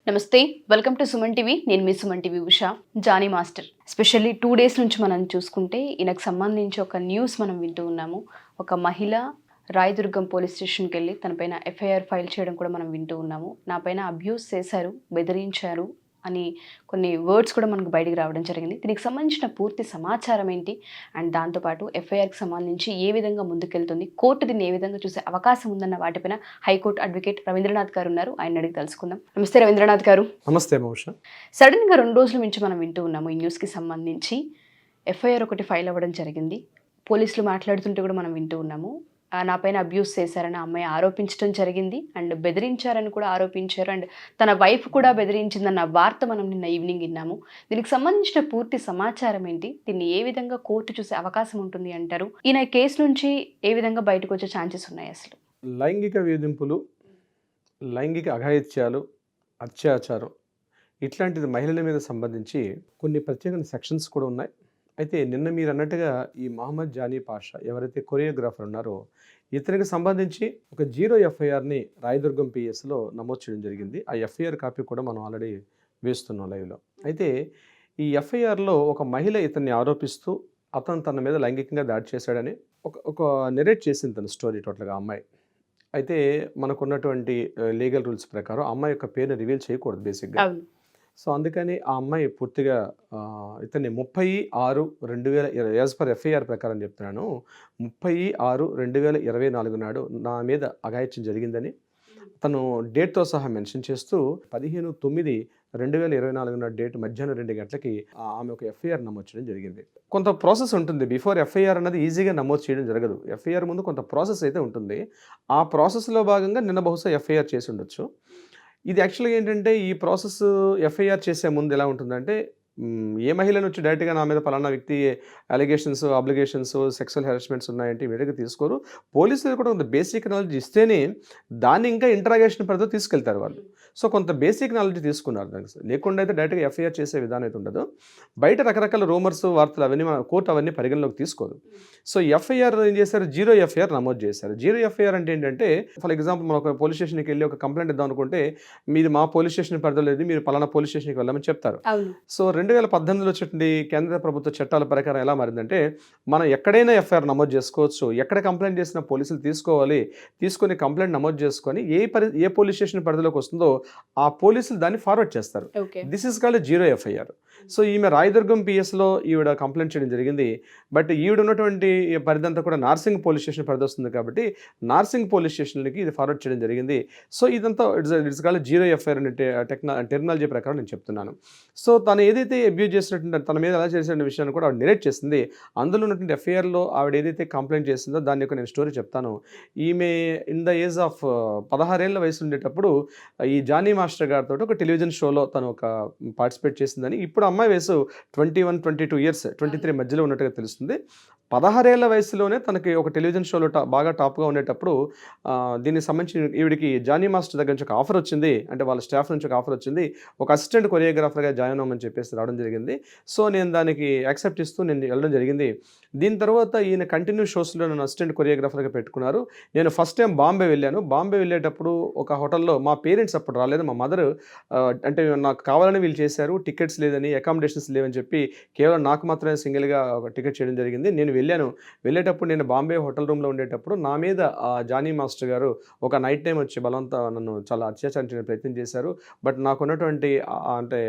నమస్తే. Welcome to Suman TV. నేను మీ Suman TV Usha. Jani master. Specially 2 days నుంచి మనం చూసుకుంటే ఈయనకు సంబంధించి ఒక న్యూస్ మనం వింటూ ఉన్నాము. ఒక మహిళ రాయదుర్గం పోలీస్ స్టేషన్‌కెళ్ళి తన పైన ఎఫ్ఐఆర్ ఫైల్ చేయడం కూడా మనం వింటూ ఉన్నాము. నా పైన అబ్యూస్ చేశారు, బెదిరించారు అని కొన్ని వర్డ్స్ కూడా మనకు బయటికి రావడం జరిగింది. దీనికి సంబంధించిన పూర్తి సమాచారం ఏంటి? అండ్ దాంతోపాటు ఎఫ్ఐఆర్‌కి సంబంధించి ఏ విధంగా ముందుకెళ్తుంది? కోర్టు దీన్ని ఏ విధంగా చూసే అవకాశం ఉందన్న వాటిపైన హైకోర్టు అడ్వకేట్ రవీంద్రనాథ్ గారు ఉన్నారు. ఆయన్ని అడిగి తెలుసుకుందాం. నమస్తే రవీంద్రనాథ్ గారు. నమస్తే మౌష. సడన్‌గా 2 రోజుల నుంచి మనం వింటూ ఉన్నాము ఈ న్యూస్‌కి సంబంధించి. ఎఫ్ఐఆర్ ఒకటి ఫైల్ అవ్వడం జరిగింది. పోలీసులు మాట్లాడుతుంటే కూడా మనం వింటూ ఉన్నాము. నా పైన అబ్యూస్ చేశారని ఆ అమ్మాయి ఆరోపించడం జరిగింది. అండ్ బెదిరించారని కూడా ఆరోపించారు. అండ్ తన వైఫ్ కూడా బెదిరించిందన్న వార్త మనం నిన్న ఈవినింగ్ విన్నాము. దీనికి సంబంధించిన పూర్తి సమాచారం ఏంటి? దీన్ని ఏ విధంగా కోర్టు చూసే అవకాశం ఉంటుంది అంటారు? ఈయన కేసు నుంచి ఏ విధంగా బయటకు వచ్చే ఛాన్సెస్ ఉన్నాయి అసలు? లైంగిక వేధింపులు, లైంగిక అఘాయిత్యాలు, అత్యాచారం ఇట్లాంటిది మహిళల మీద సంబంధించి కొన్ని ప్రత్యేక సెక్షన్స్ కూడా ఉన్నాయి. అయితే నిన్న మీరు అన్నట్టుగా ఈ మహమ్మద్ జానీ పాషా ఎవరైతే కొరియోగ్రాఫర్ ఉన్నారో ఇతనికి సంబంధించి ఒక 0 ఎఫ్ఐఆర్ని రాయదుర్గం పిఎస్లో నమోదు చేయడం జరిగింది. ఆ ఎఫ్ఐఆర్ కాపీ కూడా మనం ఆల్రెడీ వేస్తున్నాం లైవ్లో. అయితే ఈ ఎఫ్ఐఆర్లో ఒక మహిళ ఇతన్ని ఆరోపిస్తూ అతను తన మీద లైంగికంగా దాడి చేశాడని ఒక నెరేట్ చేసింది తన స్టోరీ టోటల్గా అమ్మాయి. అయితే మనకున్నటువంటి లీగల్ రూల్స్ ప్రకారం అమ్మాయి యొక్క పేరుని రివీల్ చేయకూడదు బేసిక్గా. సో అందుకని ఆ అమ్మాయి పూర్తిగా ఇతన్ని 30/6/2020 యాజ్ పర్ ఎఫ్ఐఆర్ ప్రకారం చెప్తున్నాను. 30/6/2024 నాడు నా మీద అఘాయిత్యం జరిగిందని తను డేట్తో సహా మెన్షన్ చేస్తూ 15/9/2024 నాడు డేట్ మధ్యాహ్నం 2 గంటలకి ఆమె ఒక ఎఫ్ఐఆర్ నమోదు చేయడం జరిగింది. కొంత ప్రాసెస్ ఉంటుంది. బిఫోర్ ఎఫ్ఐఆర్ అన్నది ఈజీగా నమోదు చేయడం జరగదు. ఎఫ్ఐఆర్ ముందు కొంత ప్రాసెస్ అయితే ఉంటుంది. ఆ ప్రాసెస్లో భాగంగా నిన్న బహుశా ఎఫ్ఐఆర్ చేసి ఉండొచ్చు. ఇది యాక్చువల్గా ఏంటంటే ఈ ప్రాసెస్ ఎఫ్ఐఆర్ చేసే ముందు ఎలా ఉంటుందంటే ఏ మహిళను వచ్చి డైరెక్ట్గా నా మీద పలానా వ్యక్తి అలిగేషన్స్, అబ్లిగేషన్స్, సెక్సువల్ హెరాస్మెంట్స్ ఉన్నాయంటే ఇమీడియట్గా తీసుకోరు. పోలీసులు కూడా కొంత బేసిక్ నాలెడ్జ్ ఇస్తేనే దాన్ని ఇంకా ఇంటరాగేషన్ పరిధిలో తీసుకెళ్తారు వాళ్ళు. సో కొంత బేసిక్ నాలెడ్జ్ తీసుకున్నారు దానికి. లేకుండా అయితే డైరెక్ట్గా ఎఫ్ఐఆర్ చేసే విధానం అయితే ఉండదు. బయట రకరకాల రూమర్స్, వార్తలు అవన్నీ కోర్టు అవన్నీ పరిగణలోకి తీసుకోదు. సో ఎఫ్ఐఆర్ ఏం చేశారు? 0 ఎఫ్ఐఆర్ నమోదు చేశారు. 0 ఎఫ్ఐఆర్ అంటే ఏంటంటే ఫర్ ఎగ్జాంపుల్ మనం ఒక పోలీస్ స్టేషన్కి వెళ్ళి ఒక కంప్లైంట్ ఇద్దాం అనుకుంటే మీరు మా పోలీస్ స్టేషన్ పరిధిలో లేదు, మీరు పలానా పోలీస్ స్టేషన్కి వెళ్ళమని చెప్తారు. సో 2018లో వచ్చినటువంటి కేంద్ర ప్రభుత్వ చట్టాల ప్రకారం ఎలా మారిందంటే మనం ఎక్కడైనా ఎఫ్ఐఆర్ నమోదు చేసుకోవచ్చు. ఎక్కడ కంప్లైంట్ చేసిన పోలీసులు తీసుకొని కంప్లైంట్ నమోదు చేసుకొని ఏ పోలీస్ స్టేషన్ పరిధిలోకి వస్తుందో ఆ పోలీసులు దాన్ని ఫార్వర్డ్ చేస్తారు. This is called 0 FIR. So ఈమె రాయదుర్గం పిఎస్లో ఈవిడ కంప్లైంట్ చేయడం జరిగింది. బట్ ఈవిడ ఉన్నటువంటి పరిధి అంతా కూడా నార్సింగ్ పోలీస్ స్టేషన్ పరిధి వస్తుంది కాబట్టి నార్సింగ్ పోలీస్ స్టేషన్లకి ఇది ఫార్వర్డ్ చేయడం జరిగింది. సో ఇదంతా ఇట్స్ కాల్డ్ 0 ఎఫ్ఐఆర్ అనే టెక్నాలజీ ప్రకారం నేను చెప్తున్నాను. సో తను ఏదైతే అబ్యూజ్ చేసినటువంటి తన మీద ఎలా చేసిన విషయాన్ని కూడా ఆవిడ నెరేట్ చేసింది. అందులో ఉన్నటువంటి ఎఫ్ఐఆర్లో ఆవిడ ఏదైతే కంప్లైంట్ చేసిందో దాని యొక్క నేను స్టోరీ చెప్తాను. ఈమె ఇన్ ద ఏజ్ ఆఫ్ 16 ఏళ్ల వయసు ఉండేటప్పుడు ఈ జానీ మాస్టర్ గారితో ఒక టెలివిజన్ షోలో తను ఒక పార్టిసిపేట్ చేసిందని. ఇప్పుడు అమ్మాయి వయసు 21, 22 ఇయర్స్, 23 మధ్యలో ఉన్నట్టుగా తెలుస్తుంది. 16 ఏళ్ల వయసులోనే తనకి ఒక టెలివిజన్ షోలో బాగా టాప్గా ఉండేటప్పుడు దీనికి సంబంధించి ఈవిడికి జానీ మాస్టర్ దగ్గర నుంచి ఒక ఆఫర్ వచ్చింది. అంటే వాళ్ళ స్టాఫ్ నుంచి ఒక ఆఫర్ వచ్చింది. ఒక అసిస్టెంట్ కొరియోగ్రాఫర్గా జాయిన్ అవ్వమని చెప్పేసి రావడం జరిగింది. సో నేను దానికి యాక్సెప్ట్ ఇస్తూ నేను వెళ్ళడం జరిగింది. దీని తర్వాత ఈయన కంటిన్యూ షోస్లో నన్ను అసిస్టెంట్ కొరియోగ్రాఫర్గా పెట్టుకున్నారు. నేను ఫస్ట్ టైం బాంబే వెళ్ళాను. బాంబే వెళ్ళేటప్పుడు ఒక హోటల్లో మా పేరెంట్స్ అప్పుడు రాలేదు. మా మదర్ అంటే నాకు కావాలని వీళ్ళు చేశారు. టికెట్స్ లేదని, అకామిడేషన్స్ లేవని చెప్పి కేవలం నాకు మాత్రమే సింగిల్గా ఒక టికెట్ చేయడం జరిగింది. నేను వెళ్ళేటప్పుడు నేను బాంబే హోటల్ రూమ్లో ఉండేటప్పుడు నా మీద జానీ మాస్టర్ గారు ఒక నైట్ టైం వచ్చి నన్ను చాలా అత్యాచారం చేయడానికి ప్రయత్నం చేశారు. బట్ నాకున్నటువంటి అంటే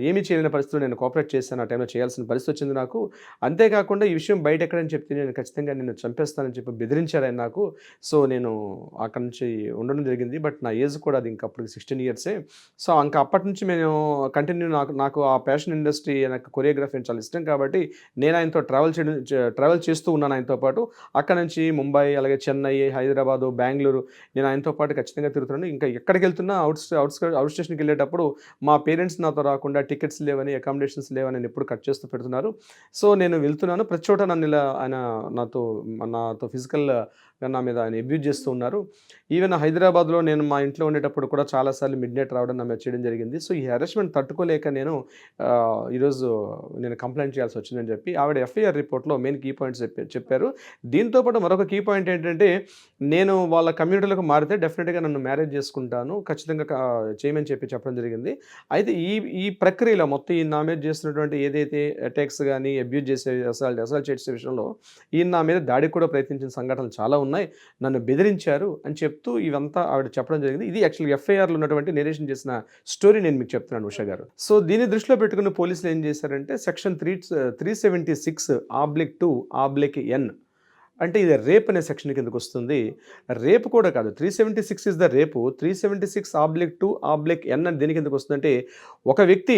ఏమీ చేయలేని పరిస్థితుల్లో నేను కోఆపరేట్ చేశాను. ఆ టైంలో చేయాల్సిన పరిస్థితి వచ్చింది నాకు. అంతేకాకుండా ఈ విషయం బయట ఎక్కడని చెప్తే నేను ఖచ్చితంగా నిన్ను చంపేస్తానని చెప్పి బెదిరించారు ఆయన నాకు. సో నేను అక్కడి నుంచి ఉండడం జరిగింది. బట్ నా ఏజ్ కూడా అది ఇంకా అప్పటికి 16 ఇయర్సే. సో ఇంకా అప్పటి నుంచి నేను కంటిన్యూ నాకు ఆ ఫ్యాషన్ ఇండస్ట్రీ, నాకు కొరియోగ్రఫీ చాలా ఇష్టం కాబట్టి నేను ఆయనతో ట్రావెల్ చేస్తూ ఉన్నాను ఆయనతో పాటు. అక్కడ నుంచి ముంబై, అలాగే చెన్నై, హైదరాబాదు, బెంగళూరు నేను ఆయనతో పాటు ఖచ్చితంగా తిరుగుతున్నాను. ఇంకా ఎక్కడికి వెళ్తున్నా అవుట్ స్టేషన్కి వెళ్ళేటప్పుడు మా పేరెంట్స్ నాతో రాకుండా టికెట్స్ లేవని, అకామిడేషన్స్ లేవని నేను ఎప్పుడు కట్ చేస్తూ పెడుతున్నారు. సో నేను వెళ్తున్నాను ప్రతి చోట నన్ను ఇలా ఆయన నాతో ఫిజికల్ నా మీద ఆయన అబ్యూజ్ చేస్తూ ఉన్నారు. ఈవెన్ హైదరాబాద్లో నేను మా ఇంట్లో ఉండేటప్పుడు కూడా చాలాసార్లు మిడ్ నైట్ రావడం నా మీద చేయడం జరిగింది. సో ఈ హెరాస్మెంట్ తట్టుకోలేక నేను ఈరోజు నేను కంప్లైంట్ చేయాల్సి వచ్చిందని చెప్పి ఆవిడ ఎఫ్ఐఆర్ రిపోర్ట్లో మెయిన్ కీ పాయింట్స్ చెప్పారు. దీంతోపాటు మరొక కీ పాయింట్ ఏంటంటే, నేను వాళ్ళ కమ్యూనిటీలకు మారితే డెఫినెట్గా నన్ను మ్యారేజ్ చేసుకుంటాను, ఖచ్చితంగా చేయమని చెప్పడం జరిగింది. అయితే ఈ ప్రక్రియలో మొత్తం ఈ నా మీద చేస్తున్నటువంటి ఏదైతే అటాక్స్ కానీ అబ్యూజ్ చేసే అసాల్ట్ చేసే విషయంలో ఈయన నా మీద దాడికి కూడా ప్రయత్నించిన సంఘటనలు చాలా ఉన్నాయి, నన్ను బెదిరించారు అని చెప్తూ ఇవంతా ఆవిడ చెప్పడం జరిగింది. ఇది యాక్చువల్గా ఎఫ్ఐఆర్లో ఉన్నటువంటి నేరేషన్ చేసిన స్టోరీ నేను మీకు చెప్తున్నాను ఉషా గారు. సో దీన్ని దృష్టిలో పెట్టుకుని పోలీసులు ఏం చేశారంటే సెక్షన్ 376(2)(N) అంటే ఇది రేప్ అనే సెక్షన్ కిందకు వస్తుంది. రేపు కూడా కాదు, 376 ఇస్ ద రేపు, 376(2)(N) అని దేని కిందకు వస్తుందంటే, ఒక వ్యక్తి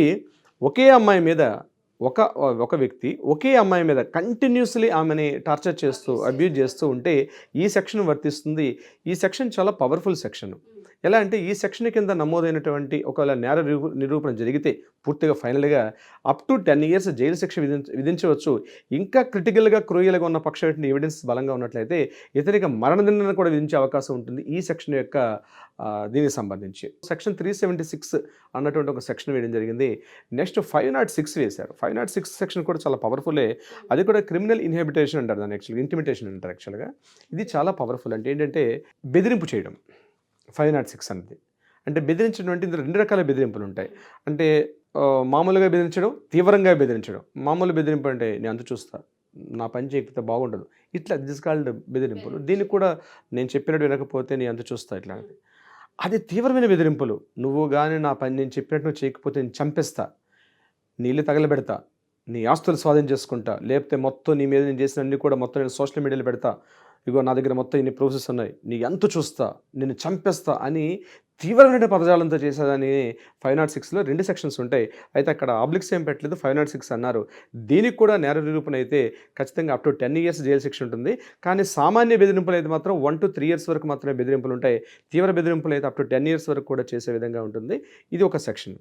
ఒకే అమ్మాయి మీద కంటిన్యూస్లీ ఆమెని టార్చర్ చేస్తూ అబ్యూజ్ చేస్తూ ఉంటే ఈ సెక్షన్ వర్తిస్తుంది. ఈ సెక్షన్ చాలా పవర్ఫుల్ సెక్షన్. ఎలా అంటే ఈ సెక్షన్ కింద నమోదైనటువంటి ఒకవేళ నేర నిరూపణ జరిగితే పూర్తిగా ఫైనల్గా అప్ టు 10 years జైలు శిక్ష విధించవచ్చు. ఇంకా క్రిటికల్గా క్రూయల్గా ఉన్న పక్షమైన ఎవిడెన్స్ బలంగా ఉన్నట్లయితే ఇతనికి మరణదండన కూడా విధించే అవకాశం ఉంటుంది ఈ సెక్షన్ యొక్క దీనికి సంబంధించి. సెక్షన్ 376 అన్నటువంటి ఒక సెక్షన్ వేయడం జరిగింది. నెక్స్ట్ 506 వేశారు. 506 సెక్షన్ కూడా చాలా పవర్ఫుల్లే. అది కూడా క్రిమినల్ ఇన్హిబిటేషన్ అంటారు దాన్ని, యాక్చువల్గా ఇంటిమిటేషన్ అంటారు యాక్చువల్గా. ఇది చాలా పవర్ఫుల్. అంటే ఏంటంటే బెదిరింపు చేయడం. 506 అనేది అంటే బెదిరించడం అంటే ఇందులో 2 రకాల బెదిరింపులు ఉంటాయి. అంటే మామూలుగా బెదిరించడం, తీవ్రంగా బెదిరించడం. మామూలు బెదిరింపు అంటే నేను అంత చూస్తా, నా పని చేయకపోతే బాగుండదు, ఇట్లా దిస్ కాల్డ్ బెదిరింపులు. దీనికి కూడా నేను చెప్పినట్టు వినకపోతే నీ అంత చూస్తా ఇట్లాంటిది. అది తీవ్రమైన బెదిరింపులు. నువ్వు కానీ నా పని నేను చెప్పినట్టు చేయకపోతే నేను చంపేస్తా, నీళ్ళు తగలబెడతా, నీ ఆస్తులు స్వాధీనం చేసుకుంటా, లేకపోతే మొత్తం నీ మీద నేను చేసిన అన్ని కూడా మొత్తం నేను సోషల్ మీడియాలో పెడతా, ఇగో నా దగ్గర మొత్తం ఇన్ని ప్రూఫ్స్ ఉన్నాయి, నీ ఎంత చూస్తా, నిన్ను చంపేస్తా అని తీవ్రమైన పదజాలంతో చేసేదని 506లో 2 సెక్షన్స్ ఉంటాయి. అయితే అక్కడ ఆబ్లిక్స్ ఏం పెట్టలేదు, 506 అన్నారు. దీనికి కూడా నేర నిరూపణ అయితే ఖచ్చితంగా అప్ టు 10 years జైలు శిక్ష ఉంటుంది. కానీ సామాన్య బెదిరింపులు అయితే మాత్రం 1 to 3 years వరకు మాత్రమే బెదిరింపులు ఉంటాయి. తీవ్ర బెదిరింపులు అయితే అప్ టు 10 years వరకు కూడా చేసే విధంగా ఉంటుంది. ఇది ఒక సెక్షన్.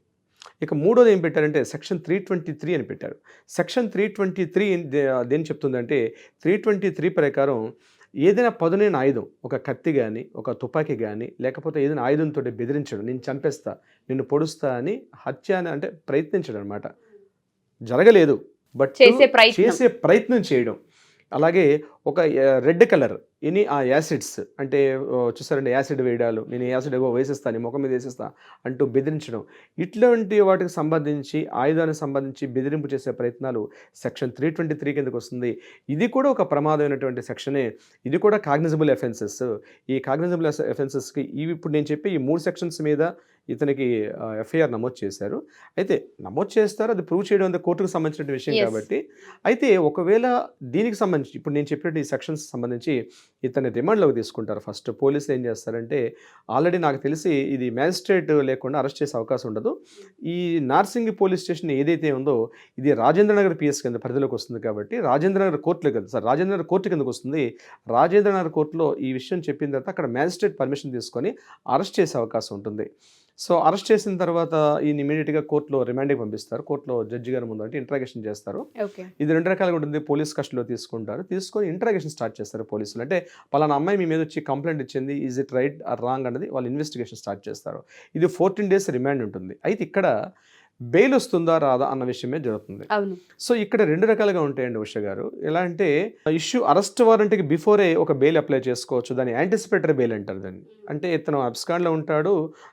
ఇక మూడోది ఏం పెట్టారంటే సెక్షన్ 323 అని పెట్టారు. సెక్షన్ 323 దేని చెప్తుందంటే 323 ప్రకారం ఏదైనా పదునైన ఆయుధం, ఒక కత్తి కానీ ఒక తుపాకీ కానీ లేకపోతే ఏదైనా ఆయుధంతో బెదిరించడం, నేను చంపేస్తా, నిన్ను పొడుస్తా అని హత్య అని అంటే ప్రయత్నించడం అనమాట. జరగలేదు బట్ చేసే ప్రయత్నం చేయడం. అలాగే ఒక రెడ్ కలర్ ఎనీ ఆ యాసిడ్స్ అంటే చూసారండి, యాసిడ్ వేయడాలు, నేను యాసిడ్ ఏవో వేసేస్తాను, నీ ముఖం మీద వేసేస్తా అంటూ బెదిరించడం, ఇట్లాంటి వాటికి సంబంధించి ఆయుధానికి సంబంధించి బెదిరింపు చేసే ప్రయత్నాలు సెక్షన్ 323 కిందకు వస్తుంది. ఇది కూడా ఒక ప్రమాదమైనటువంటి సెక్షనే. ఇది కూడా కాగ్నిజబుల్ అఫెన్సెస్. ఈ కాగ్నిజబుల్ అఫెన్సెస్కి ఇప్పుడు నేను చెప్పి ఈ 3 సెక్షన్స్ మీద ఇతనికి ఎఫ్ఐఆర్ నమోదు చేశారు. అయితే నమోదు చేస్తారు, అది ప్రూవ్ చేయడం అనేది కోర్టుకు సంబంధించిన విషయం కాబట్టి. అయితే ఒకవేళ దీనికి సంబంధించి ఇప్పుడు నేను చెప్పినట్టు ఈ సెక్షన్స్ సంబంధించి ఇతన్ని రిమాండ్లోకి తీసుకుంటారు. ఫస్ట్ పోలీసులు ఏం చేస్తారంటే, ఆల్రెడీ నాకు తెలిసి ఇది మ్యాజిస్ట్రేట్ లేకుండా అరెస్ట్ చేసే అవకాశం ఉండదు. ఈ నార్సింగి పోలీస్ స్టేషన్ ఏదైతే ఉందో ఇది రాజేంద్రనగర్ పిఎస్ కింద పరిధిలోకి వస్తుంది కాబట్టి రాజేంద్రనగర్ కోర్టులో కదా సార్, రాజేంద్రనగర్ కోర్టు కిందకు వస్తుంది. రాజేంద్రనగర్ కోర్టులో ఈ విషయం చెప్పిన తర్వాత అక్కడ మ్యాజిస్ట్రేట్ పర్మిషన్ తీసుకొని అరెస్ట్ చేసే అవకాశం ఉంటుంది. సో అరెస్ట్ చేసిన తర్వాత ఈయన ఇమీడియట్గా కోర్టులో రిమాండ్కి పంపిస్తారు. కోర్టులో జడ్జి గారి ముందు అంటే ఇంట్రాగేషన్ చేస్తారు. ఇది 2 రకాలుగా ఉంటుంది. పోలీస్ కస్టడీలో తీసుకొని ఇంట్రాగేషన్ స్టార్ట్ చేస్తారు పోలీసులు. అంటే పలానా అమ్మాయి మీ మీద వచ్చి కంప్లైంట్ ఇచ్చింది, is it right are wrong అన్నది వాళ్ళు ఇన్వెస్టిగేషన్ స్టార్ట్ చేస్తారు. ఇది 14 days రిమాండ్ ఉంటుంది. అయితే ఇక్కడ బెయిల్ వస్తుందా రాదా అన్న విషయమే జరుగుతుంది. సో ఇక్కడ 2 రకాలుగా ఉంటాయండి ఉష గారు. ఎలా అంటే ఇష్యూ అరెస్ట్ వారెంట్కి బిఫోరే ఒక బెయిల్ అప్లై చేసుకోవచ్చు. దాన్ని యాంటిసిపేటరీ బెయిల్ అంటారు దాన్ని. అంటే ఇతను అబ్స్కాండ్లో ఉంటాడు,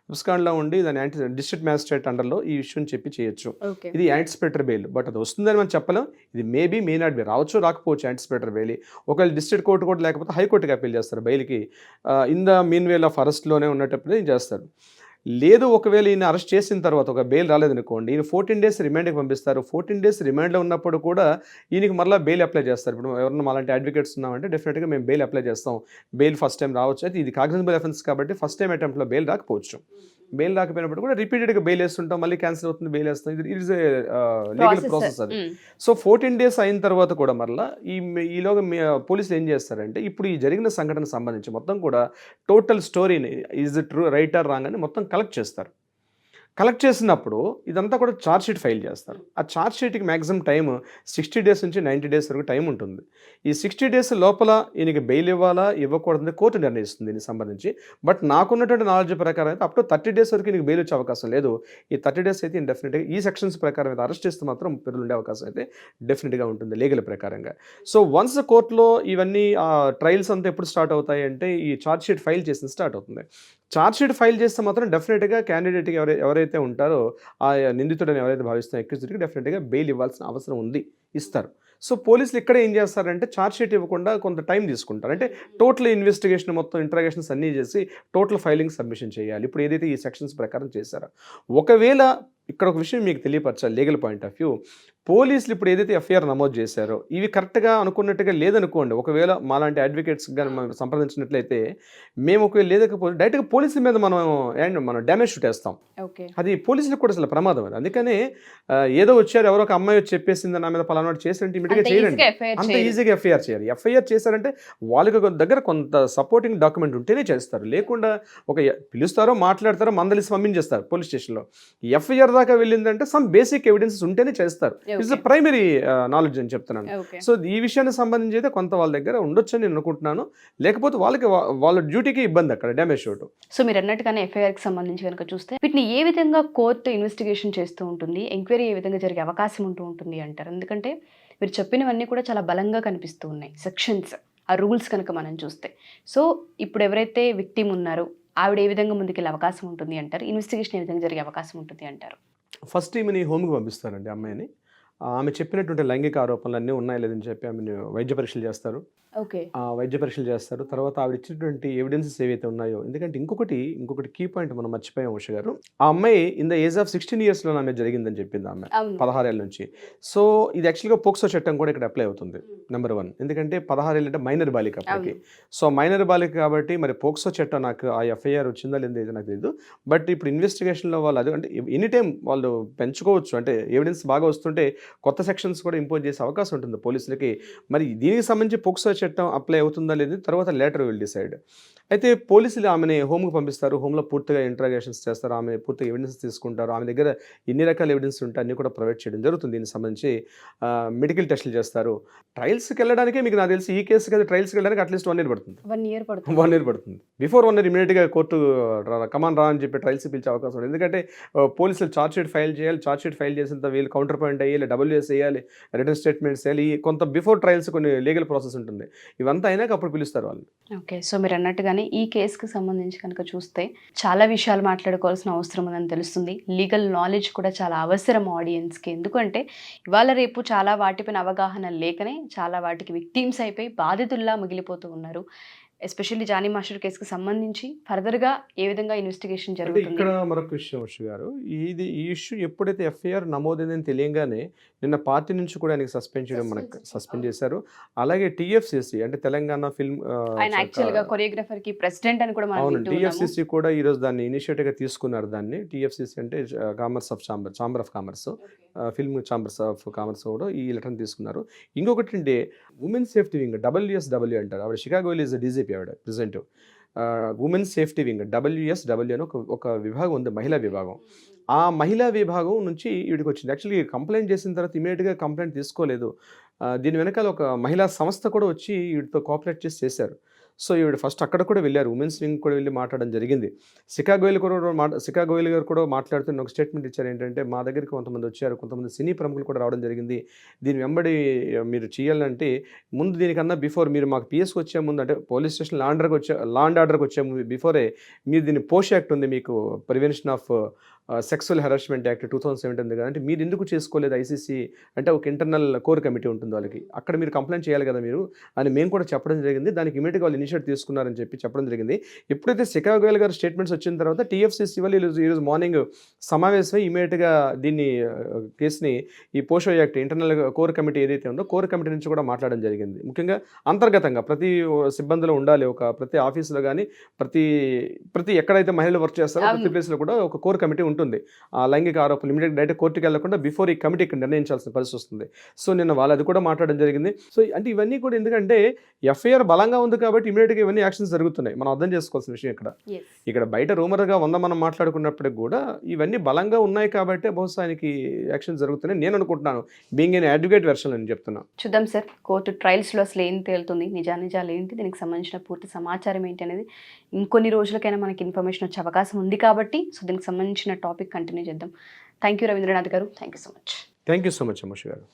అబ్స్కాండ్లో ఉండి దాన్ని డిస్ట్రిక్ట్ మ్యాజిస్ట్రేట్ అండర్లో ఈ ఇష్యూని చెప్పి చేయొచ్చు. ఇది యాంటిసిపేటరీ బెయిల్. బట్ అది వస్తుందని మనం చెప్పలేం. ఇది మేబీ మే నాట్ బి, రావచ్చు రాకపోవచ్చు యాంటిసిపేటరీ బెయిల్. ఒకవేళ డిస్ట్రిక్ట్ కోర్టు కూడా లేకపోతే హైకోర్టుకి అప్పీల్ చేస్తారు బెయిల్కి. In the meanwhile of అరెస్ట్లోనే ఉన్నప్పుడు చేస్తారు. లేదు ఒకవేళ ఈయన అరెస్ట్ చేసిన తర్వాత ఒక బెయిల్ రాలేదనుకోండి, ఈయన 14 days రిమాండ్కి పంపిస్తారు. 14 days రిమాండ్లో ఉన్నప్పుడు కూడా ఈయనకి మళ్ళీ బెయిల్ అప్లై చేస్తారు. ఇప్పుడు ఎవరన్నా అలాంటి అడ్వకేట్స్ ఉన్నామంటే డెఫినెట్గా మేము బెయిల్ అప్లై చేస్తాం. బెయిల్ ఫస్ట్ టైం రావచ్చు. అయితే ఇది కాగ్నిజబుల్ అఫెన్స్ కాబట్టి ఫస్ట్ టైం అటెంప్ట్లో బెయిల్ రాకపోవచ్చు. బెయిల్ రాకపోయినప్పుడు కూడా రిపీటెడ్గా బెయిల్ వేస్తుంటాం, మళ్ళీ క్యాన్సిల్ అవుతుంది, బెయిల్ వేస్తాం. ఇది ఈజ్ ఏ లీగల్ ప్రాసెస్ అది. సో 14 days అయిన తర్వాత కూడా మళ్ళీ ఈలోగా పోలీసులు ఏం చేస్తారంటే ఇప్పుడు ఈ జరిగిన సంఘటనకు సంబంధించి మొత్తం కూడా టోటల్ స్టోరీని is it true right are wrong అని మొత్తం కలెక్ట్ చేస్తారు. కలెక్ట్ చేసినప్పుడు ఇదంతా కూడా ఛార్జ్ షీట్ ఫైల్ చేస్తారు. ఆ ఛార్జ్ షీట్కి మ్యాక్సిమం టైం 60 డేస్ నుంచి 90 డేస్ వరకు టైం ఉంటుంది. ఈ 60 డేస్ లోపల ఈయనకి బెయిల్ ఇవ్వాలా ఇవ్వకూడదని కోర్టు నిర్ణయిస్తుంది దీనికి సంబంధించి. బట్ నాకున్నటువంటి నాలెడ్జ్ ప్రకారం అయితే అప్ టు 30 డేస్ వరకు నీకు బెయిల్ వచ్చే అవకాశం లేదు. ఈ 30 డేస్ అయితే డెఫినెట్గా ఈ సెక్షన్స్ ప్రకారం అయితే అరెస్ట్ చేస్తే మాత్రం 30 రోజులు ఉండే అవకాశం అయితే డెఫినెట్గా ఉంటుంది లీగల్ ప్రకారంగా. సో వన్స్ కోర్టులో ఇవన్నీ ట్రయల్స్ అంతా ఎప్పుడు స్టార్ట్ అవుతాయి అంటే ఈ ఛార్జ్ షీట్ ఫైల్ చేసిన స్టార్ట్ అవుతుంది. ఛార్జ్ షీట్ ఫైల్ చేస్తే మాత్రం డెఫినెట్గా క్యాండిడేట్కి ఎవరైతే ఉంటారో ఆ నిందితుడని ఎవరైతే భావిస్తున్న అక్యూజ్డ్కి డెఫినెట్గా బెయిల్ ఇవ్వాల్సిన అవసరం ఉంది, ఇస్తారు. సో పోలీసులు ఇక్కడ ఏం చేస్తారంటే ఛార్జ్ షీట్ ఇవ్వకుండా కొంత టైం తీసుకుంటారు. అంటే టోటల్ ఇన్వెస్టిగేషన్ మొత్తం ఇంట్రాగేషన్స్ అన్నీ చేసి టోటల్ ఫైలింగ్ సబ్మిషన్ చేయాలి. ఇప్పుడు ఏదైతే ఈ సెక్షన్స్ ప్రకారం చేశారో, ఒకవేళ ఇక్కడ ఒక విషయం మీకు తెలియపరచాలి లీగల్ పాయింట్ ఆఫ్ వ్యూ. పోలీసులు ఇప్పుడు ఏదైతే ఎఫ్ఐఆర్ నమోదు చేశారో ఇవి కరెక్ట్గా అనుకున్నట్టుగా లేదనుకోండి, ఒకవేళ మాలాంటి అడ్వకేట్స్ కానీ మనం సంప్రదించినట్లయితే మేము ఒకవేళ లేకపోతే డైరెక్ట్గా పోలీసుల మీద మనం డ్యామేజ్ షూట్ వేస్తాం. అది పోలీసులకు కూడా అసలు ప్రమాదం. అది అందుకనే ఏదో వచ్చారు ఎవరో ఒక అమ్మాయి వచ్చి చెప్పేసింది నా మీద పలానా చేసినట్టు ఇమీడియట్గా చేయండి, అంత ఈజీగా ఎఫ్ఐఆర్ చేయాలి. ఎఫ్ఐఆర్ చేశారంటే వాళ్ళకి దగ్గర కొంత సపోర్టింగ్ డాక్యుమెంట్ ఉంటేనే చేస్తారు. లేకుండా ఒక పిలుస్తారో మాట్లాడతారో మందలిసి పంపించేస్తారు పోలీస్ స్టేషన్లో. ఎఫ్ఐఆర్ దాకా వెళ్ళిందంటే సమ్ బేసిక్ ఎవిడెన్సెస్ ఉంటేనే చేస్తారు. ఇట్స్ ద ప్రైమరీ నాలెడ్జ్ అని చెప్తున్నాను. సో ఈ విషయానికి సంబంధించి అయితే కొంత వాళ్ళ దగ్గర ఉండొచ్చని నేను అనుకుంటున్నాను. లేకపోతే వాళ్ళ డ్యూటీకి ఇబ్బంది అక్కడ డ్యామేజ్ షూట్. సో మీరు అన్నట్టుగానే ఎఫ్ఐఆర్కి సంబంధించి కనుక చూస్తే వీటిని ఏ విధంగా కోర్టు ఇన్వెస్టిగేషన్ చేస్తూ ఉంటుంది, ఎంక్వైరీ ఏ విధంగా జరిగే అవకాశం ఉంటుంది అంటారు? ఎందుకంటే మీరు చెప్పినవన్నీ కూడా చాలా బలంగా కనిపిస్తూ ఉన్నాయి సెక్షన్స్, ఆ రూల్స్ కనుక మనం చూస్తే. సో ఇప్పుడు ఎవరైతే విక్టిమ్ ఉన్నారో ఆవిడ ఏ విధంగా ముందుకెళ్ళే అవకాశం ఉంటుంది అంటారు? ఇన్వెస్టిగేషన్ ఏ విధంగా జరిగే అవకాశం ఉంటుంది అంటారు? ఫస్ట్ ఈమెని హోమ్కి పంపిస్తారండి అమ్మాయిని. ఆమె చెప్పినటువంటి లైంగిక ఆరోపణలు అన్నీ ఉన్నాయా లేదని చెప్పి ఆమెను వైద్య పరీక్షలు చేస్తారు. వైద్య పరీక్షలు చేస్తారు. తర్వాత ఆవిడ ఇచ్చినటువంటి ఎవిడెన్సెస్ ఏవైతే ఉన్నాయో, ఎందుకంటే ఇంకొకటి కీ పాయింట్ మనం మర్చిపోయాం ఉష గారు. ఆ అమ్మాయి ఇన్ ద ఏజ్ ఆఫ్ 16 yearsలో ఆమె జరిగిందని చెప్పింది ఆమె 16 ఏళ్ళ నుంచి. సో ఇది యాక్చువల్గా పోక్సో చట్టం కూడా ఇక్కడ అప్లై అవుతుంది నెంబర్ 1. ఎందుకంటే 16 ఏళ్ళు అంటే మైనర్ బాలిక అప్పటికి. సో మైనర్ బాలిక కాబట్టి మరి పోక్సో చట్టం నాకు ఆ ఎఫ్ఐఆర్ వచ్చిందా లేదా అయితే నాకు తెలియదు. బట్ ఇప్పుడు ఇన్వెస్టిగేషన్లో వాళ్ళు అది అంటే ఎనీ టైం వాళ్ళు పెంచుకోవచ్చు. అంటే ఎవిడెన్స్ బాగా వస్తుంటే కొత్త సెక్షన్స్ కూడా ఇంపోజ్ చేసే అవకాశం ఉంటుంది పోలీసులకి. మరి దీనికి సంబంధించి పోక్సో చట్టం అప్లై అవుతుందా లేదు తర్వాత లేటర్ విల్ డిసైడ్. అయితే పోలీసులు ఆమెని హోమ్కి పంపిస్తారు. హోమ్లో పూర్తిగా ఇంట్రాగేషన్స్ చేస్తారు. ఆమె పూర్తిగా ఎవిడెన్స్ తీసుకుంటారు. ఆమె దగ్గర ఎన్ని రకాల ఎవిడెన్స్ ఉంటే అన్నీ కూడా ప్రొవైడ్ చేయడం జరుగుతుంది. దీనికి సంబంధించి మెడికల్ టెస్టులు చేస్తారు. ట్రయల్స్కి వెళ్ళడానికే మీకు నాకు తెలిసి ఈ కేసుకి అయితే ట్రయల్స్కి వెళ్ళడానికి అట్లీస్ట్ 1 year పడుతుంది. 1 year పడుతుంది. బిఫోర్ 1 year ఇమీడియట్గా కోర్టు కమాన్ రా అని చెప్పి ట్రయల్స్ పిలిచే అవకాశం ఉంది. ఎందుకంటే పోలీసులు ఛార్జ్ షీట్ ఫైల్ చేయాలి. ఛార్జ్ షీట్ ఫైల్ చేసిన తర్వాత వీళ్ళు కౌంటర్ పాయింట్ అయ్యాలి, WS వేయాలి, రిటర్న్ స్టేట్మెంట్స్ వేయాలి. కొంత బిఫోర్ ట్రయల్స్ కొన్ని లీగల్ ప్రాసెస్ ఉంటుంది. ఇవంతా అయినాక అప్పుడు పిలుస్తారు వాళ్ళు. ఓకే, సో మీరు అన్నట్టుగానే ఈ కేసుకి సంబంధించి కనుక చూస్తే చాలా విషయాలు మాట్లాడుకోవాల్సిన అవసరం ఉందని తెలుస్తుంది. లీగల్ నాలెడ్జ్ కూడా చాలా అవసరం ఆడియన్స్కి. ఎందుకంటే ఇవాళ రేపు చాలా వాటిపైన అవగాహన లేకనే చాలా వాటికి విక్టిమ్స్ అయిపోయి బాధితుల్లా మిగిలిపోతూ ఉన్నారు. ఎస్పెషల్లీ జానీ మాస్టర్ కేసుకు సంబంధించి ఫర్దర్గా ఏ విధంగా ఇన్వెస్టిగేషన్ జరుగుతుంది? ఇక్కడ మరొక విషయం వర్ష గారు, ఈ ఇష్యూ ఎప్పుడైతే ఎఫ్ఐఆర్ నమోదైందని తెలియగానే నిన్న పార్టీ నుంచి కూడా ఆయనకి సస్పెండ్ చేశారు. అలాగే టీఎఫ్సిసి అంటే తెలంగాణ ఫిల్మ్ కొరియోగ్రాఫర్ కి ప్రెసిడెంట్ అని కూడా అవును, టీఎఫ్సిసి కూడా ఈరోజు దాన్ని ఇనిషియేటివ్గా తీసుకున్నారు. దాన్ని టీఎఫ్సిసి అంటే commerce of chamber of commerce, film chambers of commerce కూడా ఈ లెటర్ని తీసుకున్నారు. ఇంకొకటి అంటే ఉమెన్ సేఫ్టీ వింగ్ WSW అంటారు. ఆవిడ షికాగోలో ఈజ్ డీజీపీ. ఆవిడ president women safety wing WSW అని ఒక విభాగం ఉంది, మహిళా విభాగం. ఆ మహిళా విభాగం నుంచి వీడికి వచ్చింది. యాక్చువల్లీ కంప్లైంట్ చేసిన తర్వాత ఇమీడియట్గా కంప్లైంట్ తీసుకోలేదు. దీని వెనకాల ఒక మహిళా సంస్థ కూడా వచ్చి వీటితో కోఆపరేట్ చేశారు. సో ఈవిడ ఫస్ట్ అక్కడ కూడా వెళ్ళారు, ఉమెన్స్ వింగ్ కూడా వెళ్ళి మాట్లాడడం జరిగింది. సికాగోయల్ గారు కూడా మాట్లాడుతున్న ఒక స్టేట్మెంట్ ఇచ్చారు. ఏంటంటే మా దగ్గరికి కొంతమంది వచ్చారు, కొంతమంది సినీ ప్రముఖులు కూడా రావడం జరిగింది. దీని వెంబడి మీరు చేయాలంటే ముందు దీనికన్నా బిఫోర్ మీరు మాకు పిఎస్కి వచ్చే ముందు అంటే పోలీస్ స్టేషన్ లా అండ్ ఆర్డర్కి వచ్చే బిఫోరే మీరు దీన్ని పోష్ యాక్ట్ ఉంది మీకు, prevention of sexual harassment act 2017 ఉంది కదా, అంటే మీరు ఎందుకు చేసుకోలేదు ఐసీసీ అంటే ఒక ఇంటర్నల్ కోర్ కమిటీ ఉంటుంది వాళ్ళకి, అక్కడ మీరు కంప్లైంట్ చేయాలి కదా మీరు అని మేము కూడా చెప్పడం జరిగింది. దానికి ఇమీడియట్గా వాళ్ళు ఇనిషియేటివ్ తీసుకున్నారని చెప్పడం జరిగింది. ఎప్పుడైతే సికాగోయల్ గారు స్టేట్మెంట్స్ వచ్చిన తర్వాత టీఎఫ్సిసి వాళ్ళు ఈరోజు మార్నింగ్ సమావేశమై ఇమీడియట్గా దీన్ని కేసుని ఈ పోషో యాక్ట్ ఇంటర్నల్ కోర్ కమిటీ ఏదైతే ఉందో కోర్ కమిటీ నుంచి కూడా మాట్లాడడం జరిగింది. ముఖ్యంగా అంతర్గతంగా ప్రతి సిబ్బందిలో ఉండాలి, ప్రతి ఆఫీసులో కానీ ప్రతి ఎక్కడైతే మహిళలు వర్క్ చేస్తారో ప్రతి ప్లేస్లో కూడా ఒక కోర్ కమిటీ ఉంటుంది. ఉంటుంది. ఆ లైంగిక ఆరోపణలు ఇమీడియట్ డైరెక్ట్ కోర్టుకి వెళ్లకుండా బిఫోర్ ఈ కమిటీ ఇక్కడ నిర్ణయించాల్సిన పరిస్థితి వస్తుంది. సో నిన్న వాళ్ళు అది కూడా మాట్లాడడం జరిగింది. సో అంటే ఇవన్నీ కూడా ఎందుకంటే ఎఫ్ఐఆర్ బలంగా ఉంది కాబట్టి ఇమీడియట్గా ఇవన్నీ యాక్షన్స్ జరుగుతున్నాయి. మనం అర్థం చేసుకోవాల్సిన విషయం ఇక్కడ బయట రూమర్గా మనం మాట్లాడుకున్నప్పటికి కూడా ఇవన్నీ బలంగా ఉన్నాయి కాబట్టి బహుశా ఆయనకి యాక్షన్ జరుగుతున్నాయి నేను అనుకుంటున్నాను. బీయింగ్ ఎన్ అడ్వకేట్ వెర్షన్ అని చెప్తున్నా. చూద్దాం సార్, కోర్టు ట్రయల్స్లో అసలు ఏం తేలుతుంది, నిజాలు ఏంటి, దీనికి సంబంధించిన పూర్తి సమాచారం ఏంటి అనేది ఇంకొన్ని రోజులకైనా మనకి ఇన్ఫర్మేషన్ వచ్చే అవకాశం ఉంది కాబట్టి సో దీనికి సంబంధించిన టాపిక్ కంటిన్యూ చేద్దాం. థ్యాంక్ యూ రవీంద్రనాథ్ గారు, thank you so much. Thank you so much అమ్మశ్ గారు.